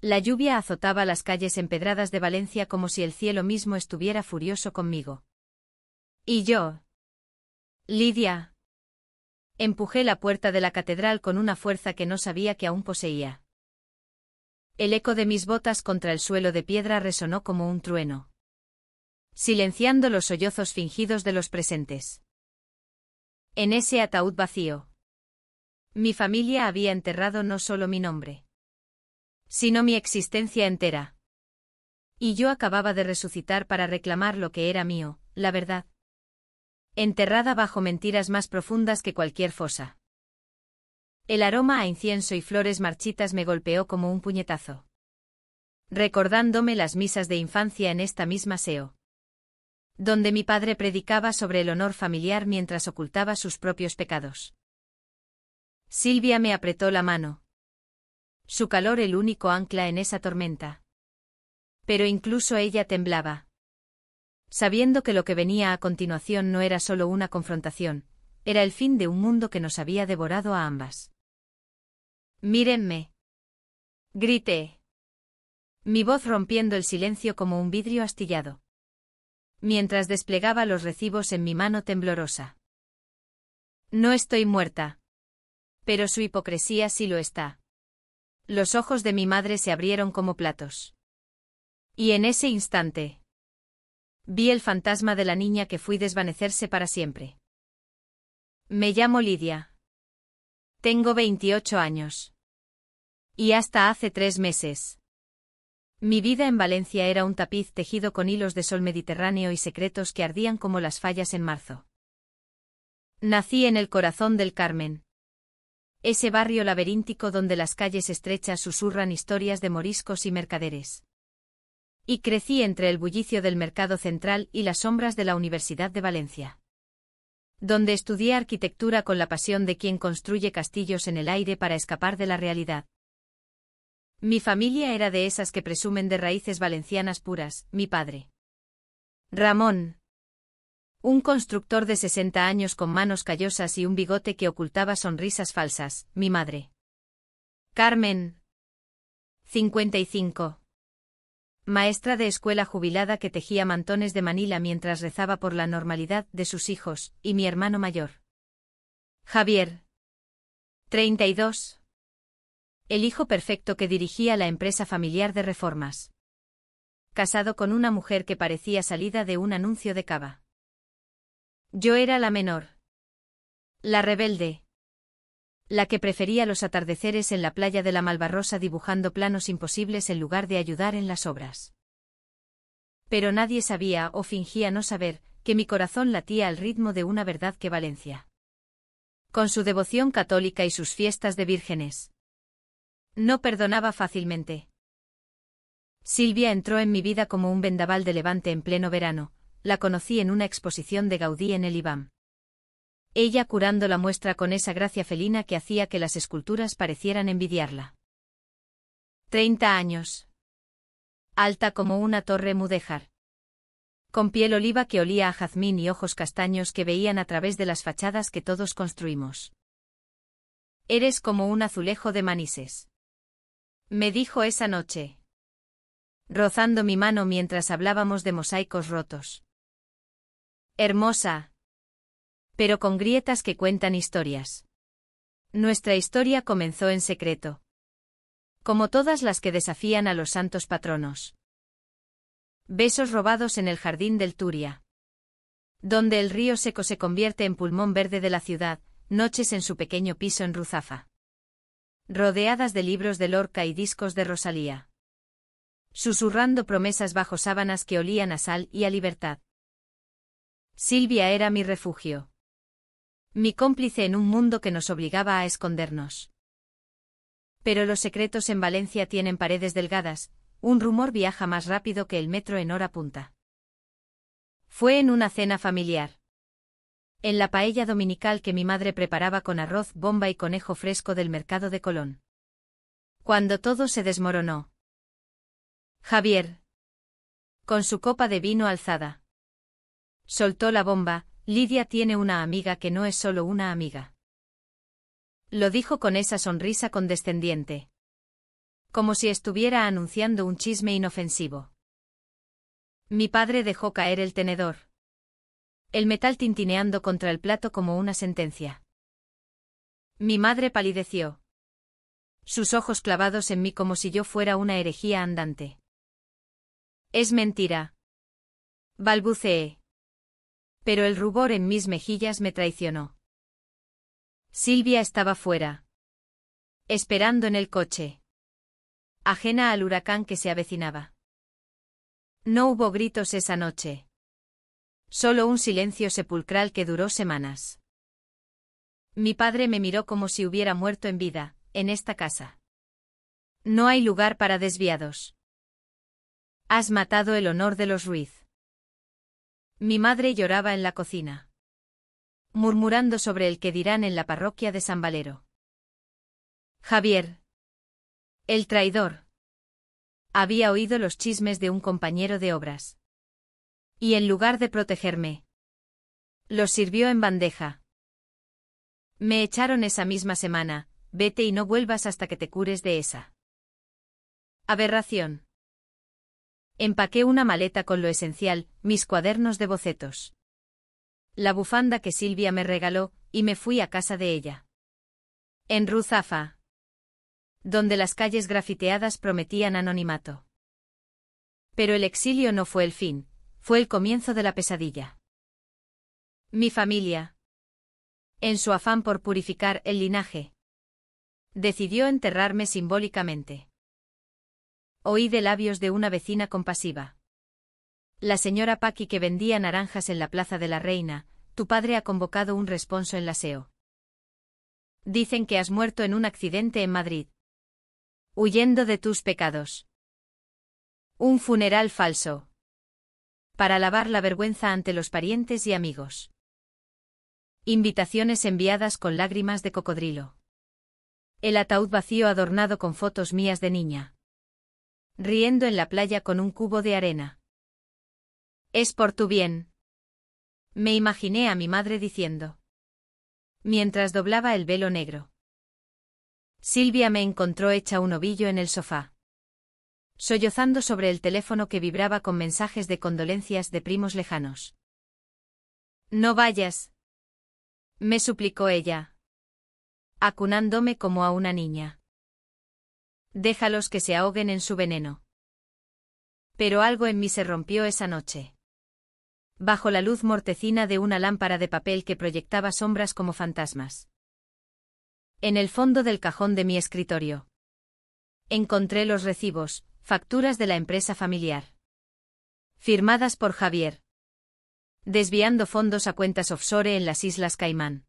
La lluvia azotaba las calles empedradas de Valencia como si el cielo mismo estuviera furioso conmigo. ¿Y yo? Lidia. Empujé la puerta de la catedral con una fuerza que no sabía que aún poseía. El eco de mis botas contra el suelo de piedra resonó como un trueno, silenciando los sollozos fingidos de los presentes. En ese ataúd vacío, mi familia había enterrado no solo mi nombre, sino mi existencia entera. Y yo acababa de resucitar para reclamar lo que era mío, la verdad. Enterrada bajo mentiras más profundas que cualquier fosa. El aroma a incienso y flores marchitas me golpeó como un puñetazo, recordándome las misas de infancia en esta misma seo, donde mi padre predicaba sobre el honor familiar mientras ocultaba sus propios pecados. Silvia me apretó la mano. Su calor el único ancla en esa tormenta. Pero incluso ella temblaba, sabiendo que lo que venía a continuación no era solo una confrontación, era el fin de un mundo que nos había devorado a ambas. «Mírenme», grité, mi voz rompiendo el silencio como un vidrio astillado, mientras desplegaba los recibos en mi mano temblorosa. No estoy muerta. Pero su hipocresía sí lo está. Los ojos de mi madre se abrieron como platos. Y en ese instante vi el fantasma de la niña que fui desvanecerse para siempre. Me llamo Lidia. Tengo 28 años. Y hasta hace 3 meses. Mi vida en Valencia era un tapiz tejido con hilos de sol mediterráneo y secretos que ardían como las fallas en marzo. Nací en el corazón del Carmen. Ese barrio laberíntico donde las calles estrechas susurran historias de moriscos y mercaderes. Y crecí entre el bullicio del mercado central y las sombras de la Universidad de Valencia, donde estudié arquitectura con la pasión de quien construye castillos en el aire para escapar de la realidad. Mi familia era de esas que presumen de raíces valencianas puras, mi padre, Ramón, un constructor de 60 años con manos callosas y un bigote que ocultaba sonrisas falsas, mi madre, Carmen, 55. Maestra de escuela jubilada que tejía mantones de Manila mientras rezaba por la normalidad de sus hijos, y mi hermano mayor, Javier, 32. El hijo perfecto que dirigía la empresa familiar de reformas. Casado con una mujer que parecía salida de un anuncio de cava. Yo era la menor. La rebelde. La que prefería los atardeceres en la playa de la Malvarrosa dibujando planos imposibles en lugar de ayudar en las obras. Pero nadie sabía o fingía no saber que mi corazón latía al ritmo de una verdad que Valencia, con su devoción católica y sus fiestas de vírgenes, no perdonaba fácilmente. Silvia entró en mi vida como un vendaval de levante en pleno verano. La conocí en una exposición de Gaudí en el IBAM. Ella curando la muestra con esa gracia felina que hacía que las esculturas parecieran envidiarla. 30 años. Alta como una torre mudéjar. Con piel oliva que olía a jazmín y ojos castaños que veían a través de las fachadas que todos construimos. Eres como un azulejo de Manises, me dijo esa noche, rozando mi mano mientras hablábamos de mosaicos rotos. Hermosa, pero con grietas que cuentan historias. Nuestra historia comenzó en secreto, como todas las que desafían a los santos patronos. Besos robados en el jardín del Turia, donde el río seco se convierte en pulmón verde de la ciudad, noches en su pequeño piso en Ruzafa, rodeadas de libros de Lorca y discos de Rosalía, susurrando promesas bajo sábanas que olían a sal y a libertad. Silvia era mi refugio, mi cómplice en un mundo que nos obligaba a escondernos. Pero los secretos en Valencia tienen paredes delgadas, un rumor viaja más rápido que el metro en hora punta. Fue en una cena familiar, en la paella dominical que mi madre preparaba con arroz, bomba y conejo fresco del mercado de Colón, cuando todo se desmoronó. Javier, con su copa de vino alzada, soltó la bomba. Lidia tiene una amiga que no es solo una amiga. Lo dijo con esa sonrisa condescendiente, Como si estuviera anunciando un chisme inofensivo. Mi padre dejó caer el tenedor. El metal tintineando contra el plato como una sentencia. Mi madre palideció. Sus ojos clavados en mí como si yo fuera una herejía andante. Es mentira. Balbuceé. Pero el rubor en mis mejillas me traicionó. Silvia estaba fuera. Esperando en el coche. Ajena al huracán que se avecinaba. No hubo gritos esa noche. Solo un silencio sepulcral que duró semanas. Mi padre me miró como si hubiera muerto en vida, en esta casa. No hay lugar para desviados. Has matado el honor de los Ruiz. Mi madre lloraba en la cocina. Murmurando sobre el que dirán en la parroquia de San Valero. Javier. El traidor. Había oído los chismes de un compañero de obras. Y en lugar de protegerme, los sirvió en bandeja. Me echaron esa misma semana, vete y no vuelvas hasta que te cures de esa aberración. Empaqué una maleta con lo esencial, mis cuadernos de bocetos. La bufanda que Silvia me regaló, y me fui a casa de ella. En Ruzafa. Donde las calles grafiteadas prometían anonimato. Pero el exilio no fue el fin, fue el comienzo de la pesadilla. Mi familia, en su afán por purificar el linaje, decidió enterrarme simbólicamente. Oí de labios de una vecina compasiva. La señora Paqui que vendía naranjas en la Plaza de la Reina, tu padre ha convocado un responso en la SEO. Dicen que has muerto en un accidente en Madrid. Huyendo de tus pecados. Un funeral falso. Para lavar la vergüenza ante los parientes y amigos. Invitaciones enviadas con lágrimas de cocodrilo. El ataúd vacío adornado con fotos mías de niña. Riendo en la playa con un cubo de arena. Es por tu bien. Me imaginé a mi madre diciendo. Mientras doblaba el velo negro. Silvia me encontró hecha un ovillo en el sofá. Sollozando sobre el teléfono que vibraba con mensajes de condolencias de primos lejanos. No vayas. Me suplicó ella. Acunándome como a una niña. Déjalos que se ahoguen en su veneno. Pero algo en mí se rompió esa noche. Bajo la luz mortecina de una lámpara de papel que proyectaba sombras como fantasmas. En el fondo del cajón de mi escritorio. Encontré los recibos, facturas de la empresa familiar. Firmadas por Javier. Desviando fondos a cuentas offshore en las Islas Caimán.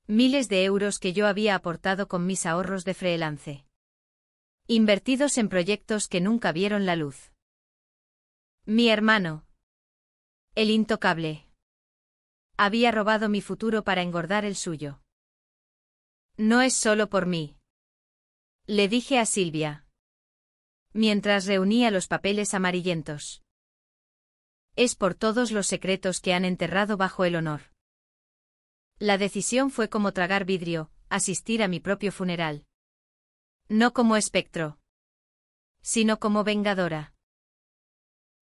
Miles de euros que yo había aportado con mis ahorros de freelance. Invertidos en proyectos que nunca vieron la luz. Mi hermano. El intocable. Había robado mi futuro para engordar el suyo. No es solo por mí. Le dije a Silvia. Mientras reunía los papeles amarillentos. Es por todos los secretos que han enterrado bajo el honor. La decisión fue como tragar vidrio, asistir a mi propio funeral. No como espectro. Sino como vengadora.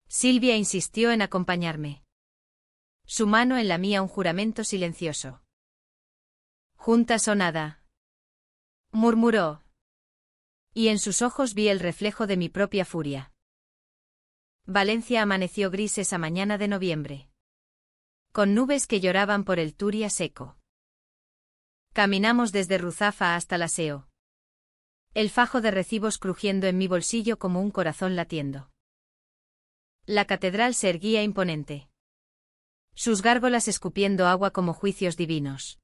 Silvia insistió en acompañarme. Su mano en la mía un juramento silencioso. Juntas o nada. Murmuró. Y en sus ojos vi el reflejo de mi propia furia. Valencia amaneció gris esa mañana de noviembre. Con nubes que lloraban por el Turia seco. Caminamos desde Ruzafa hasta la SEO. El fajo de recibos crujiendo en mi bolsillo como un corazón latiendo. La catedral se erguía imponente. Sus gárgolas escupiendo agua como juicios divinos.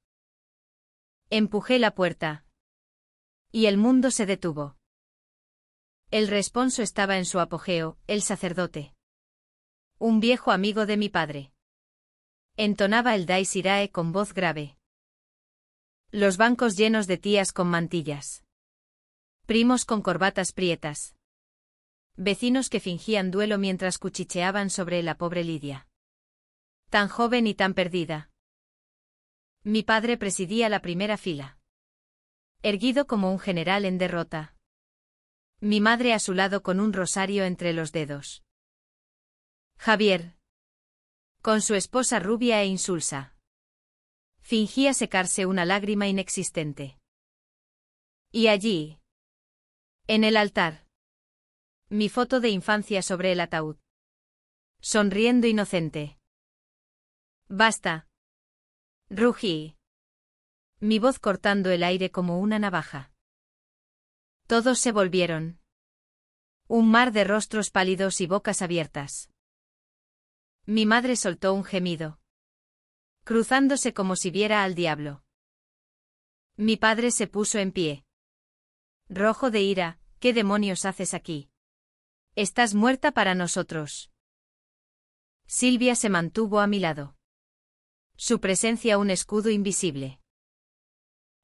Empujé la puerta. Y el mundo se detuvo. El responso estaba en su apogeo, el sacerdote. Un viejo amigo de mi padre. Entonaba el Dies Irae con voz grave. Los bancos llenos de tías con mantillas. Primos con corbatas prietas. Vecinos que fingían duelo mientras cuchicheaban sobre la pobre Lidia. Tan joven y tan perdida. Mi padre presidía la primera fila. Erguido como un general en derrota. Mi madre a su lado con un rosario entre los dedos. Javier. Con su esposa rubia e insulsa. Fingía secarse una lágrima inexistente. Y allí. En el altar. Mi foto de infancia sobre el ataúd. Sonriendo inocente. Basta. Rugí. Mi voz cortando el aire como una navaja. Todos se volvieron. Un mar de rostros pálidos y bocas abiertas. Mi madre soltó un gemido. Cruzándose como si viera al diablo. Mi padre se puso en pie. Rojo de ira, ¿qué demonios haces aquí? Estás muerta para nosotros. Silvia se mantuvo a mi lado. Su presencia un escudo invisible.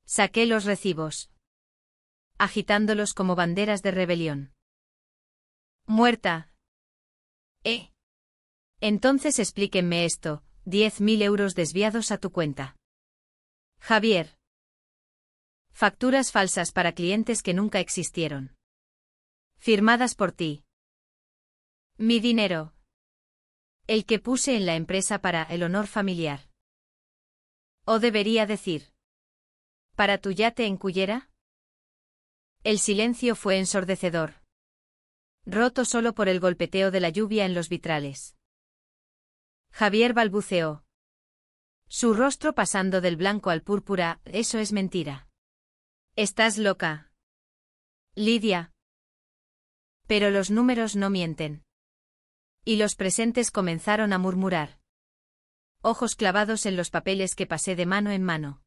Saqué los recibos. Agitándolos como banderas de rebelión. Muerta. Entonces explíquenme esto, 10.000 euros desviados a tu cuenta. Javier. Facturas falsas para clientes que nunca existieron. Firmadas por ti. Mi dinero. El que puse en la empresa para el honor familiar. O debería decir. ¿Para tu yate en Cullera? El silencio fue ensordecedor. Roto solo por el golpeteo de la lluvia en los vitrales. Javier balbuceó. Su rostro pasando del blanco al púrpura, eso es mentira. Estás loca. Lidia. Pero los números no mienten. Y los presentes comenzaron a murmurar. Ojos clavados en los papeles que pasé de mano en mano.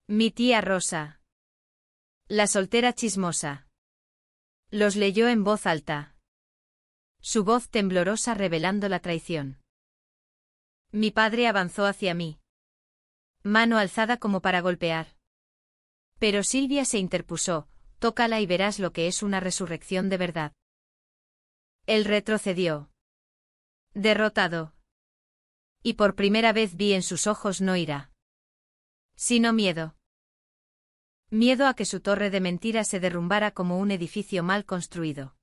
Mi tía Rosa. La soltera chismosa. Los leyó en voz alta. Su voz temblorosa revelando la traición. Mi padre avanzó hacia mí. Mano alzada como para golpear. Pero Silvia se interpuso, tócala y verás lo que es una resurrección de verdad. Él retrocedió. Derrotado. Y por primera vez vi en sus ojos no ira. Sino miedo. Miedo a que su torre de mentiras se derrumbara como un edificio mal construido.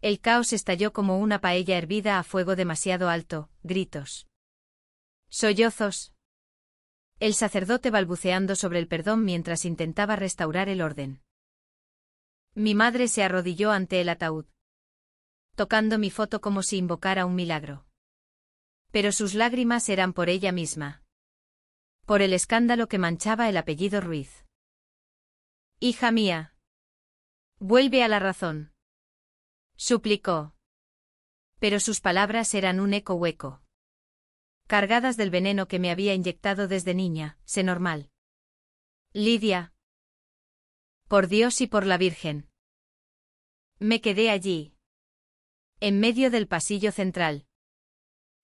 El caos estalló como una paella hervida a fuego demasiado alto, gritos. Sollozos. El sacerdote balbuceando sobre el perdón mientras intentaba restaurar el orden. Mi madre se arrodilló ante el ataúd. Tocando mi foto como si invocara un milagro. Pero sus lágrimas eran por ella misma. Por el escándalo que manchaba el apellido Ruiz. Hija mía. Vuelve a la razón. Suplicó. Pero sus palabras eran un eco hueco. Cargadas del veneno que me había inyectado desde niña, sé normal. Lidia. Por Dios y por la Virgen. Me quedé allí. En medio del pasillo central.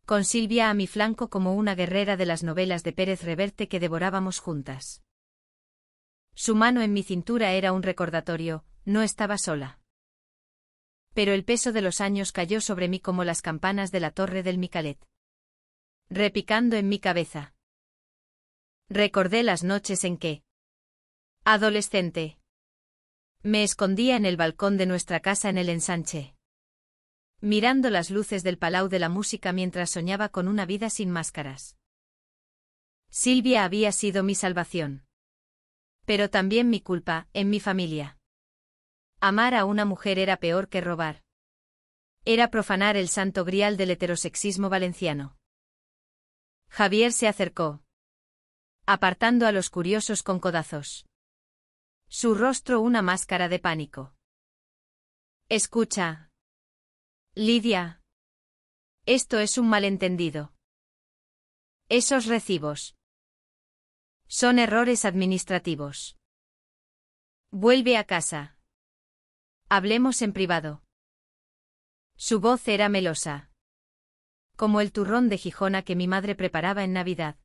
Con Silvia a mi flanco como una guerrera de las novelas de Pérez Reverte que devorábamos juntas. Su mano en mi cintura era un recordatorio, no estaba sola. Pero el peso de los años cayó sobre mí como las campanas de la torre del Micalet. Repicando en mi cabeza. Recordé las noches en que, adolescente, me escondía en el balcón de nuestra casa en el ensanche. Mirando las luces del Palau de la Música mientras soñaba con una vida sin máscaras. Silvia había sido mi salvación. Pero también mi culpa, en mi familia. Amar a una mujer era peor que robar. Era profanar el santo grial del heterosexismo valenciano. Javier se acercó. Apartando a los curiosos con codazos. Su rostro una máscara de pánico. Escucha. Lidia. Esto es un malentendido. Esos recibos. Son errores administrativos. Vuelve a casa. Hablemos en privado. Su voz era melosa. Como el turrón de Gijona que mi madre preparaba en Navidad.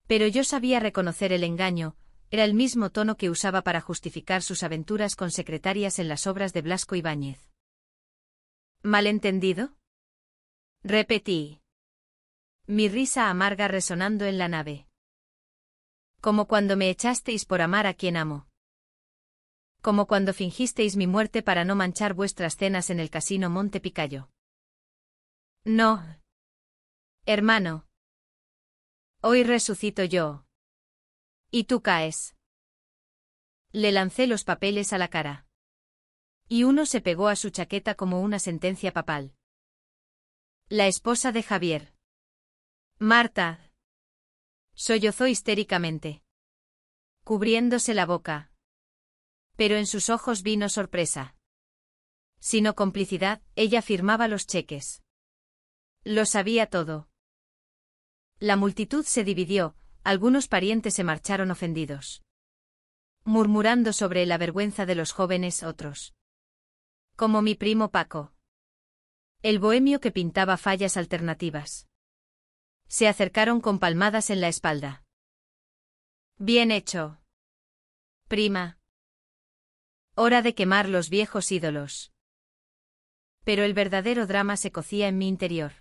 Pero yo sabía reconocer el engaño, era el mismo tono que usaba para justificar sus aventuras con secretarias en las obras de Blasco Ibáñez. ¿Malentendido? Repetí. Mi risa amarga resonando en la nave. Como cuando me echasteis por amar a quien amo. Como cuando fingisteis mi muerte para no manchar vuestras cenas en el casino Monte Picayo. No. Hermano. Hoy resucito yo. Y tú caes. Le lancé los papeles a la cara. Y uno se pegó a su chaqueta como una sentencia papal. La esposa de Javier. Marta. Sollozó histéricamente. Cubriéndose la boca. Pero en sus ojos vino sorpresa. Sino complicidad, ella firmaba los cheques. Lo sabía todo. La multitud se dividió, algunos parientes se marcharon ofendidos. Murmurando sobre la vergüenza de los jóvenes otros. Como mi primo Paco. El bohemio que pintaba fallas alternativas. Se acercaron con palmadas en la espalda. Bien hecho. Prima. Hora de quemar los viejos ídolos. Pero el verdadero drama se cocía en mi interior.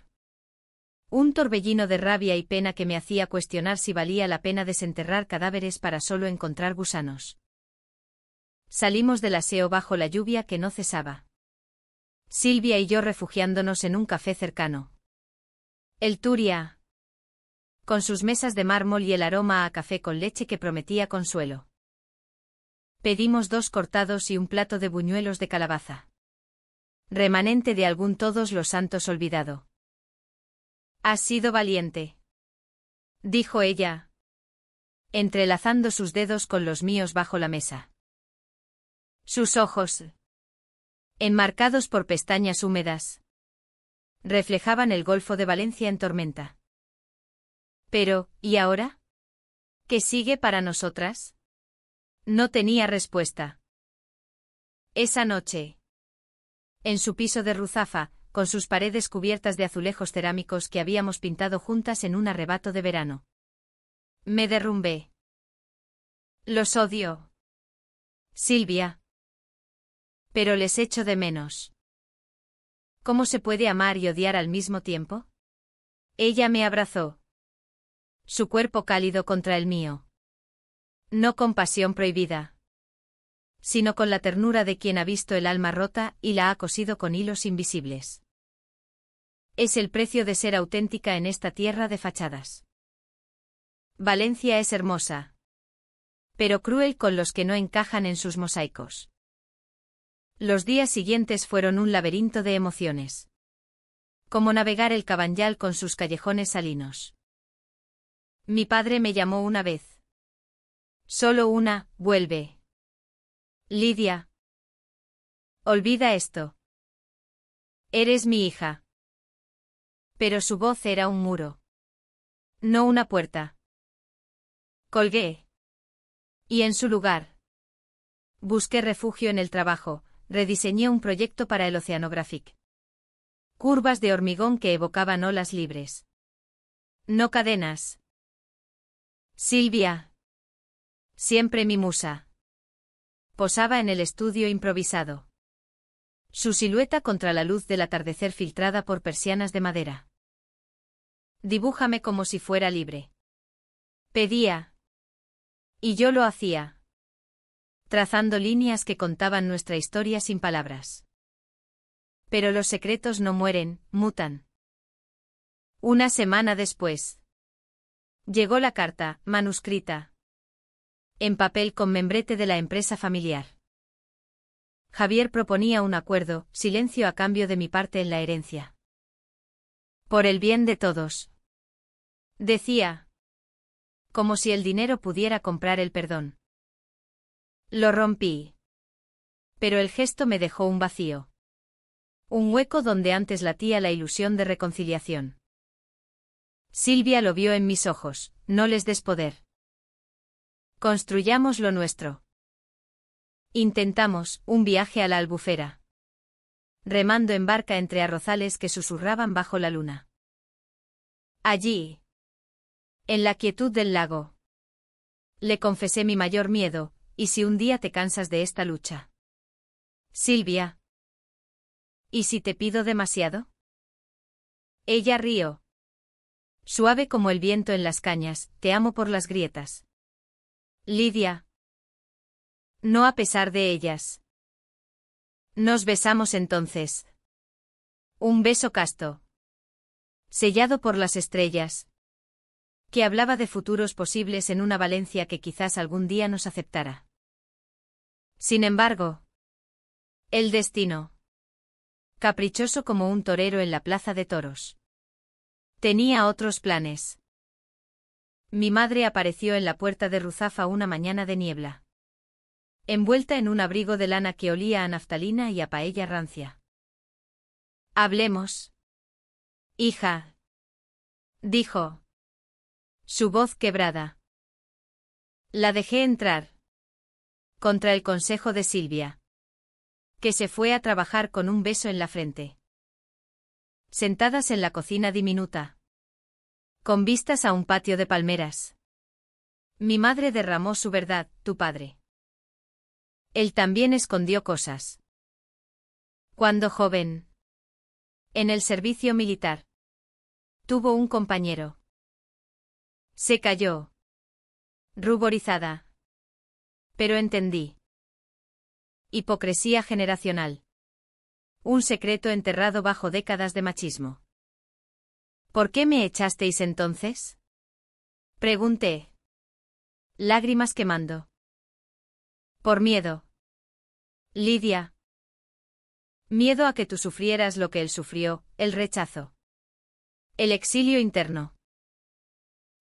Un torbellino de rabia y pena que me hacía cuestionar si valía la pena desenterrar cadáveres para solo encontrar gusanos. Salimos del aseo bajo la lluvia que no cesaba. Silvia y yo refugiándonos en un café cercano. El Turia. Con sus mesas de mármol y el aroma a café con leche que prometía consuelo. Pedimos 2 cortados y un plato de buñuelos de calabaza. Remanente de algún Todos los Santos olvidado. Has sido valiente. Dijo ella. Entrelazando sus dedos con los míos bajo la mesa. Sus ojos, enmarcados por pestañas húmedas, reflejaban el Golfo de Valencia en tormenta. Pero, ¿y ahora? ¿Qué sigue para nosotras? No tenía respuesta. Esa noche, en su piso de Ruzafa, con sus paredes cubiertas de azulejos cerámicos que habíamos pintado juntas en un arrebato de verano. Me derrumbé. Los odio. Silvia. Pero les echo de menos. ¿Cómo se puede amar y odiar al mismo tiempo? Ella me abrazó. Su cuerpo cálido contra el mío. No con pasión prohibida. Sino con la ternura de quien ha visto el alma rota y la ha cosido con hilos invisibles. Es el precio de ser auténtica en esta tierra de fachadas. Valencia es hermosa. Pero cruel con los que no encajan en sus mosaicos. Los días siguientes fueron un laberinto de emociones. Como navegar el Cabanyal con sus callejones salinos. Mi padre me llamó una vez. Solo una, vuelve. Lidia. Olvida esto. Eres mi hija. Pero su voz era un muro. No una puerta. Colgué. Y en su lugar. Busqué refugio en el trabajo, rediseñé un proyecto para el Oceanographic. Curvas de hormigón que evocaban olas libres. No cadenas. Silvia. Siempre mi musa. Posaba en el estudio improvisado. Su silueta contra la luz del atardecer filtrada por persianas de madera. Dibújame como si fuera libre. Pedía. Y yo lo hacía. Trazando líneas que contaban nuestra historia sin palabras. Pero los secretos no mueren, mutan. Una semana después. Llegó la carta, manuscrita. En papel con membrete de la empresa familiar. Javier proponía un acuerdo, silencio a cambio de mi parte en la herencia. Por el bien de todos. Decía. Como si el dinero pudiera comprar el perdón. Lo rompí. Pero el gesto me dejó un vacío. Un hueco donde antes latía la ilusión de reconciliación. Silvia lo vio en mis ojos, no les des poder. Construyamos lo nuestro. Intentamos, un viaje a la Albufera. Remando en barca entre arrozales que susurraban bajo la luna. Allí. En la quietud del lago. Le confesé mi mayor miedo, ¿y si un día te cansas de esta lucha? Silvia. ¿Y si te pido demasiado? Ella rió. Suave como el viento en las cañas, te amo por las grietas. Lidia. No a pesar de ellas. Nos besamos entonces. Un beso casto. Sellado por las estrellas. Que hablaba de futuros posibles en una Valencia que quizás algún día nos aceptara. Sin embargo, el destino. Caprichoso como un torero en la plaza de toros. Tenía otros planes. Mi madre apareció en la puerta de Ruzafa una mañana de niebla. Envuelta en un abrigo de lana que olía a naftalina y a paella rancia. Hablemos. Hija. Dijo. Su voz quebrada. La dejé entrar. Contra el consejo de Silvia. Que se fue a trabajar con un beso en la frente. Sentadas en la cocina diminuta. Con vistas a un patio de palmeras. Mi madre derramó su verdad, tu padre. Él también escondió cosas. Cuando joven. En el servicio militar. Tuvo un compañero. Se calló. Ruborizada. Pero entendí. Hipocresía generacional. Un secreto enterrado bajo décadas de machismo. ¿Por qué me echasteis entonces? Pregunté. Lágrimas quemando. Por miedo. Lidia. Miedo a que tú sufrieras lo que él sufrió, el rechazo. El exilio interno.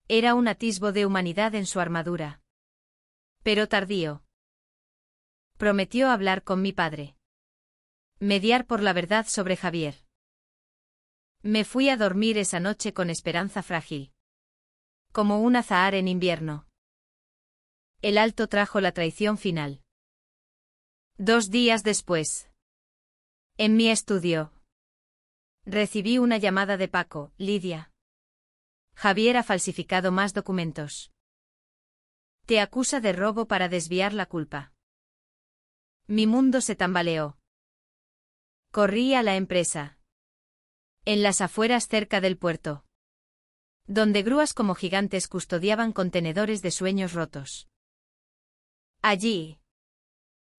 Era un atisbo de humanidad en su armadura. Pero tardío. Prometió hablar con mi padre. Mediar por la verdad sobre Javier. Me fui a dormir esa noche con esperanza frágil. Como un azahar en invierno. El alto trajo la traición final. 2 días después. En mi estudio. Recibí una llamada de Paco, Lidia. Javier ha falsificado más documentos. Te acusa de robo para desviar la culpa. Mi mundo se tambaleó. Corrí a la empresa. En las afueras cerca del puerto. Donde grúas como gigantes custodiaban contenedores de sueños rotos. Allí.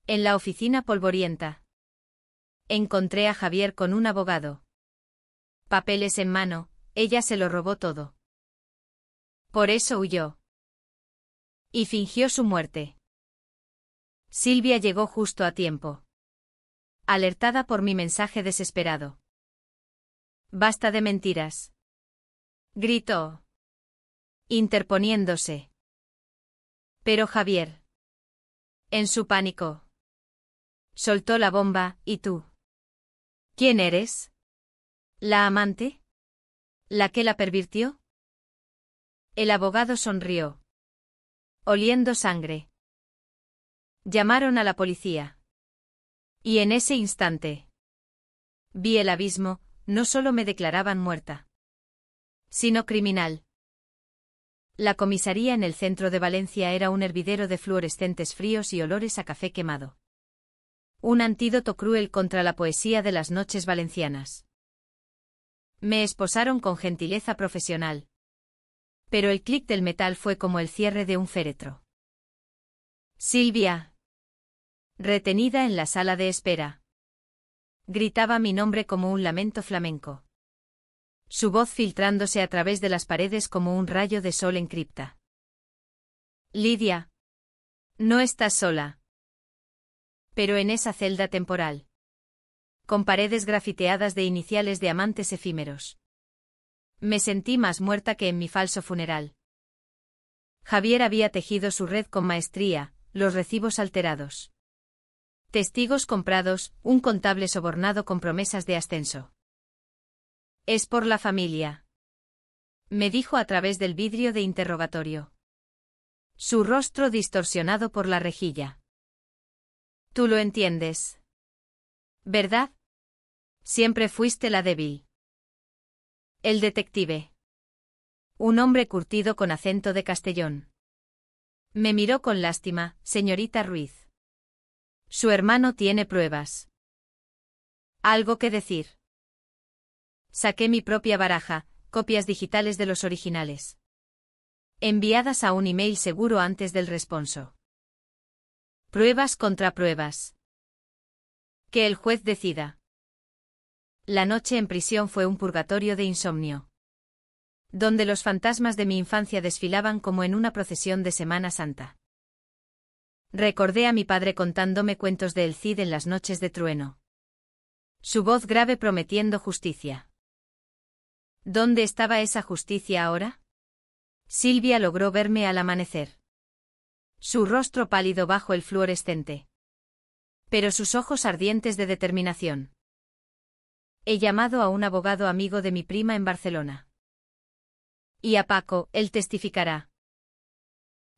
En la oficina polvorienta. Encontré a Javier con un abogado. Papeles en mano, ella se lo robó todo. Por eso huyó. Y fingió su muerte. Silvia llegó justo a tiempo. Alertada por mi mensaje desesperado. Basta de mentiras. Gritó. Interponiéndose. Pero Javier. En su pánico. Soltó la bomba, ¿y tú? ¿Quién eres? ¿La amante? ¿La que la pervirtió? El abogado sonrió. Oliendo sangre. Llamaron a la policía. Y en ese instante. Vi el abismo, no solo me declaraban muerta. Sino criminal. La comisaría en el centro de Valencia era un hervidero de fluorescentes fríos y olores a café quemado. Un antídoto cruel contra la poesía de las noches valencianas. Me esposaron con gentileza profesional. Pero el clic del metal fue como el cierre de un féretro. Silvia. Retenida en la sala de espera. Gritaba mi nombre como un lamento flamenco. Su voz filtrándose a través de las paredes como un rayo de sol en cripta. Lidia. No estás sola. Pero en esa celda temporal. Con paredes grafiteadas de iniciales de amantes efímeros. Me sentí más muerta que en mi falso funeral. Javier había tejido su red con maestría, los recibos alterados. Testigos comprados, un contable sobornado con promesas de ascenso. Es por la familia. Me dijo a través del vidrio de interrogatorio. Su rostro distorsionado por la rejilla. Tú lo entiendes. ¿Verdad? Siempre fuiste la débil. El detective. Un hombre curtido con acento de Castellón. Me miró con lástima, señorita Ruiz. Su hermano tiene pruebas. ¿Algo que decir? Saqué mi propia baraja, copias digitales de los originales. Enviadas a un email seguro antes del responso. Pruebas contra pruebas. Que el juez decida. La noche en prisión fue un purgatorio de insomnio, donde los fantasmas de mi infancia desfilaban como en una procesión de Semana Santa. Recordé a mi padre contándome cuentos de El Cid en las noches de trueno. Su voz grave prometiendo justicia. ¿Dónde estaba esa justicia ahora? Silvia logró verme al amanecer. Su rostro pálido bajo el fluorescente. Pero sus ojos ardientes de determinación. He llamado a un abogado amigo de mi prima en Barcelona. Y a Paco, él testificará.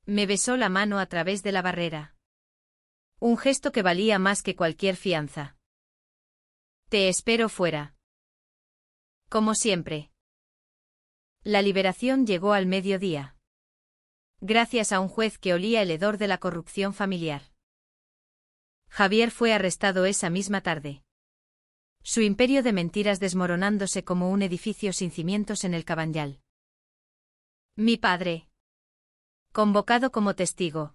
Me besó la mano a través de la barrera. Un gesto que valía más que cualquier fianza. Te espero fuera. Como siempre. La liberación llegó al mediodía. Gracias a un juez que olía el hedor de la corrupción familiar. Javier fue arrestado esa misma tarde. Su imperio de mentiras desmoronándose como un edificio sin cimientos en el Cabanyal. Mi padre, convocado como testigo,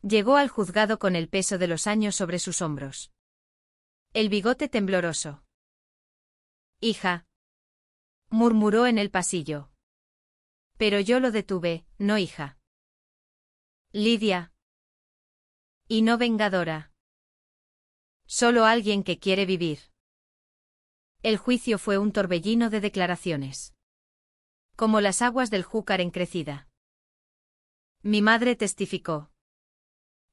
llegó al juzgado con el peso de los años sobre sus hombros. El bigote tembloroso. Hija, murmuró en el pasillo. Pero yo lo detuve, no hija. Lidia. Y no vengadora. Solo alguien que quiere vivir. El juicio fue un torbellino de declaraciones. Como las aguas del Júcar en crecida. Mi madre testificó.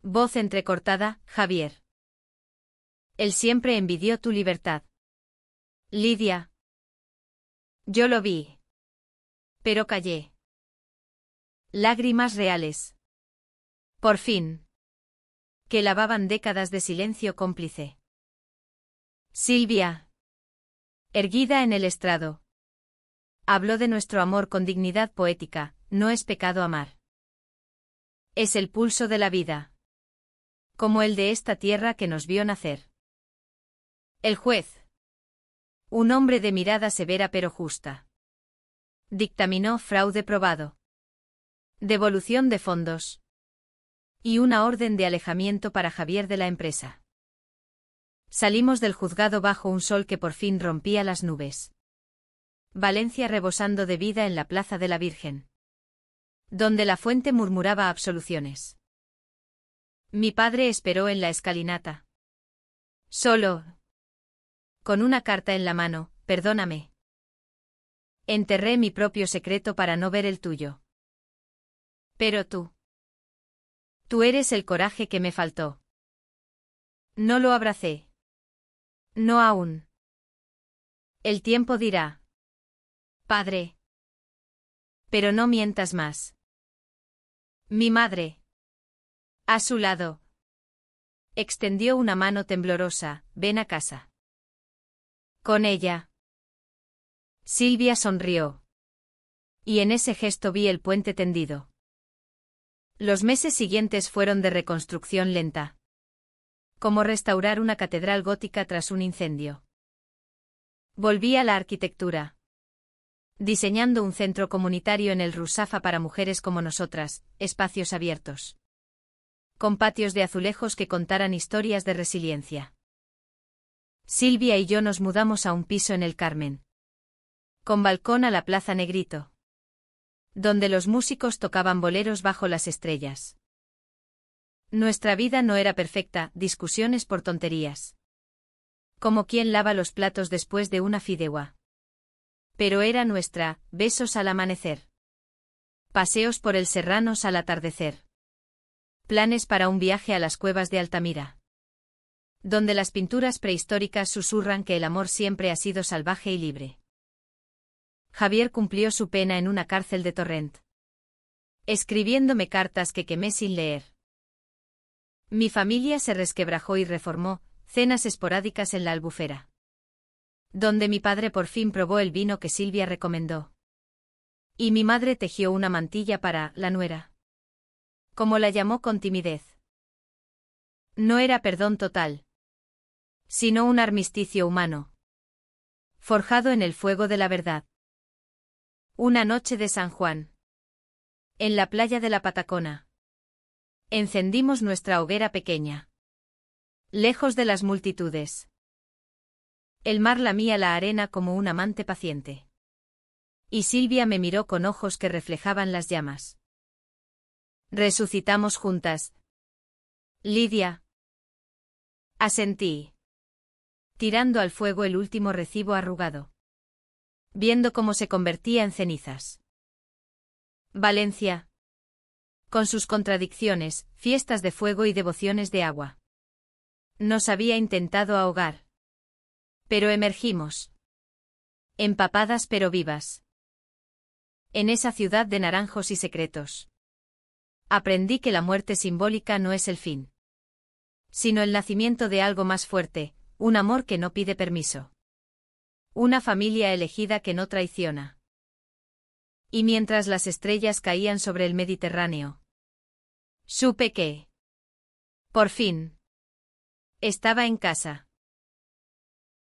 Voz entrecortada, Javier. Él siempre envidió tu libertad. Lidia. Yo lo vi. Pero callé. Lágrimas reales. Por fin. Que lavaban décadas de silencio cómplice. Silvia. Erguida en el estrado. Habló de nuestro amor con dignidad poética, no es pecado amar. Es el pulso de la vida. Como el de esta tierra que nos vio nacer. El juez. Un hombre de mirada severa pero justa. Dictaminó fraude probado. Devolución de fondos. Y una orden de alejamiento para Javier de la empresa. Salimos del juzgado bajo un sol que por fin rompía las nubes. Valencia rebosando de vida en la Plaza de la Virgen. Donde la fuente murmuraba absoluciones. Mi padre esperó en la escalinata. Solo. Con una carta en la mano, perdóname. Enterré mi propio secreto para no ver el tuyo. Pero tú. Tú eres el coraje que me faltó. No lo abracé. No aún. El tiempo dirá. Padre. Pero no mientas más. Mi madre. A su lado. Extendió una mano temblorosa, ven a casa. Con ella. Silvia sonrió. Y en ese gesto vi el puente tendido. Los meses siguientes fueron de reconstrucción lenta. Como restaurar una catedral gótica tras un incendio. Volví a la arquitectura. Diseñando un centro comunitario en el Rusafa para mujeres como nosotras, espacios abiertos. Con patios de azulejos que contaran historias de resiliencia. Silvia y yo nos mudamos a un piso en el Carmen. Con balcón a la Plaza Negrito. Donde los músicos tocaban boleros bajo las estrellas. Nuestra vida no era perfecta, discusiones por tonterías. Como quien lava los platos después de una fideuá. Pero era nuestra, besos al amanecer. Paseos por el Serranos al atardecer. Planes para un viaje a las cuevas de Altamira. Donde las pinturas prehistóricas susurran que el amor siempre ha sido salvaje y libre. Javier cumplió su pena en una cárcel de Torrent. Escribiéndome cartas que quemé sin leer. Mi familia se resquebrajó y reformó, cenas esporádicas en la Albufera. Donde mi padre por fin probó el vino que Silvia recomendó. Y mi madre tejió una mantilla para la nuera. Como la llamó con timidez. No era perdón total. Sino un armisticio humano. Forjado en el fuego de la verdad. Una noche de San Juan. En la playa de la Patacona. Encendimos nuestra hoguera pequeña. Lejos de las multitudes. El mar lamía la arena como un amante paciente. Y Silvia me miró con ojos que reflejaban las llamas. Resucitamos juntas. Lidia. Asentí. Tirando al fuego el último recibo arrugado. Viendo cómo se convertía en cenizas. Valencia. Con sus contradicciones, fiestas de fuego y devociones de agua. Nos había intentado ahogar. Pero emergimos. Empapadas pero vivas. En esa ciudad de naranjos y secretos. Aprendí que la muerte simbólica no es el fin. Sino el nacimiento de algo más fuerte, un amor que no pide permiso. Una familia elegida que no traiciona. Y mientras las estrellas caían sobre el Mediterráneo, supe que, por fin, estaba en casa.